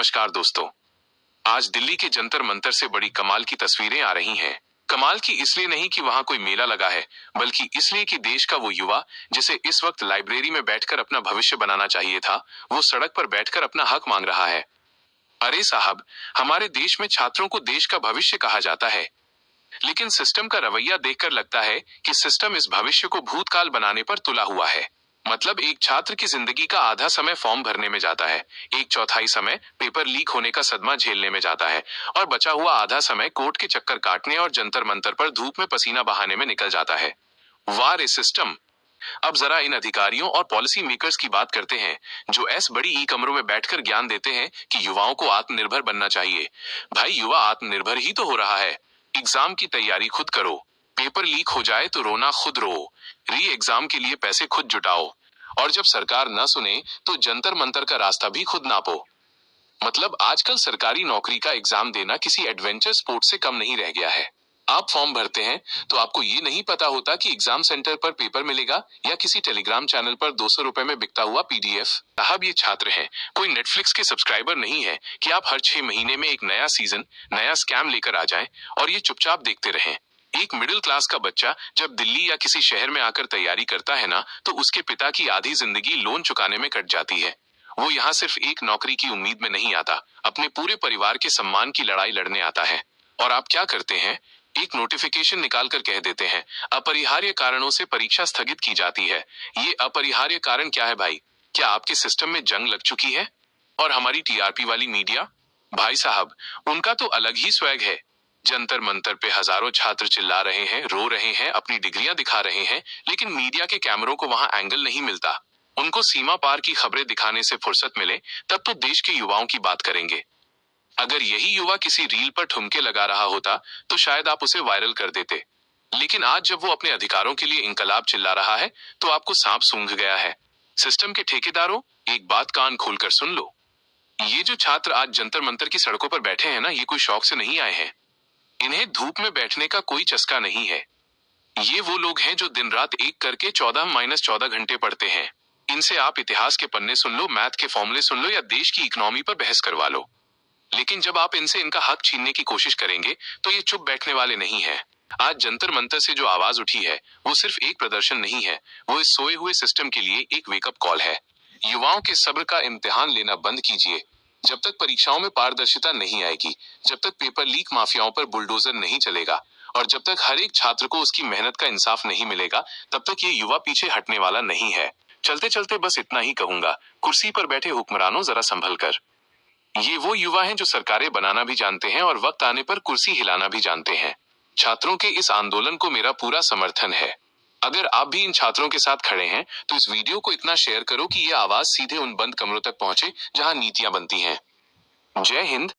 नमस्कार दोस्तों। आज दिल्ली के जंतर मंतर से बड़ी कमाल की तस्वीरें आ रही हैं। कमाल की इसलिए नहीं कि वहां कोई मेला लगा है, बल्कि इसलिए कि देश का वो युवा जिसे इस वक्त लाइब्रेरी में बैठकर अपना भविष्य बनाना चाहिए था, वो सड़क पर बैठकर अपना हक मांग रहा है। अरे साहब, हमारे देश में छात्रों को देश का भविष्य कहा जाता है, लेकिन सिस्टम का रवैया देखकर लगता है कि सिस्टम इस भविष्य को भूतकाल बनाने पर तुला हुआ है। मतलब एक छात्र की जिंदगी का आधा समय फॉर्म भरने में जाता है, एक चौथाई समय पेपर लीक होने का सदमा झेलने में जाता है, और बचा हुआ आधा समय कोर्ट के चक्कर काटने और जंतर मंतर पर धूप में पसीना बहाने में निकल जाता है। वाह रे सिस्टम। अब जरा इन अधिकारियों और पॉलिसी मेकर्स की बात करते हैं, जो ऐस बड़ी ई कमरों में बैठकर ज्ञान देते हैं कि युवाओं को आत्मनिर्भर बनना चाहिए। भाई, युवा आत्मनिर्भर ही तो हो रहा है। एग्जाम की तैयारी खुद करो, पेपर लीक हो जाए तो रोना खुद रो, री एग्जाम के लिए पैसे खुद जुटाओ, और जब सरकार न सुने तो जंतर मंतर का रास्ता भी खुद नापो। मतलब आजकल सरकारी नौकरी का एग्जाम देना किसी एडवेंचर स्पोर्ट से कम नहीं रह गया है। आप फॉर्म भरते हैं तो आपको ये नहीं पता होता कि एग्जाम सेंटर पर पेपर मिलेगा या किसी टेलीग्राम चैनल पर 200 रुपए में बिकता हुआ पीडीएफ। साहब, ये छात्र हैं, कोई नेटफ्लिक्स के सब्सक्राइबर नहीं है कि आप हर 6 महीने में एक नया सीजन, नया स्कैम लेकर आ जाएं और ये चुपचाप देखते रहें। एक मिडिल क्लास का बच्चा जब दिल्ली या किसी शहर में आकर तैयारी करता है ना, तो उसके पिता की आधी जिंदगी लोन चुकाने में कट जाती है। वो यहाँ सिर्फ एक नौकरी की उम्मीद में नहीं आता, अपने पूरे परिवार के सम्मान की लड़ाई लड़ने आता है। और आप क्या करते हैं? एक नोटिफिकेशन निकाल कर कह देते हैं, अपरिहार्य कारणों से परीक्षा स्थगित की जाती है। ये अपरिहार्य कारण क्या है भाई? क्या आपके सिस्टम में जंग लग चुकी है? और हमारी टीआरपी वाली मीडिया, भाई साहब, उनका तो अलग ही स्वैग है। जंतर मंतर पे हजारों छात्र चिल्ला रहे हैं, रो रहे हैं, अपनी डिग्रियां दिखा रहे हैं, लेकिन मीडिया के कैमरों को वहां एंगल नहीं मिलता। उनको सीमा पार की खबरें दिखाने से फुर्सत मिले तब तो देश के युवाओं की बात करेंगे। अगर यही युवा किसी रील पर ठुमके लगा रहा होता तो शायद आप उसे वायरल कर देते, लेकिन आज जब वो अपने अधिकारों के लिए इंकलाब चिल्ला रहा है तो आपको सांप सूंघ गया है। सिस्टम के ठेकेदारों, एक बात कान खोलकर सुन लो। ये जो छात्र आज जंतर मंतर की सड़कों पर बैठे हैं ना, ये कोई शौक से नहीं आए हैं। इन्हें धूप में बैठने का कोई चस्का नहीं है। ये वो लोग हैं जो दिन रात एक करके 14-14 घंटे पढ़ते हैं। इनसे आप इतिहास के पन्ने सुन लो, मैथ के फॉर्मूले सुन लो, या देश की इकोनॉमी पर बहस करवा लो, लेकिन जब आप इनसे इनका हक छीनने की कोशिश करेंगे तो ये चुप बैठने वाले नहीं है। आज जंतर मंतर से जो आवाज उठी है, वो सिर्फ एक प्रदर्शन नहीं है, वो इस सोए हुए सिस्टम के लिए एक वेकअप कॉल है। युवाओं के सब्र का इम्तिहान लेना बंद कीजिए। जब तक परीक्षाओं में पारदर्शिता नहीं आएगी, जब तक पेपर लीक माफियाओं पर बुलडोजर नहीं चलेगा, और जब तक हर एक छात्र को उसकी मेहनत का इंसाफ नहीं मिलेगा, तब तक ये युवा पीछे हटने वाला नहीं है। चलते चलते बस इतना ही कहूंगा, कुर्सी पर बैठे हुक्मरानों, जरा संभल कर। ये वो युवा हैं जो सरकारें बनाना भी जानते हैं और वक्त आने पर कुर्सी हिलाना भी जानते हैं। छात्रों के इस आंदोलन को मेरा पूरा समर्थन है। अगर आप भी इन छात्रों के साथ खड़े हैं तो इस वीडियो को इतना शेयर करो कि ये आवाज सीधे उन बंद कमरों तक पहुंचे जहां नीतियां बनती हैं। जय हिंद।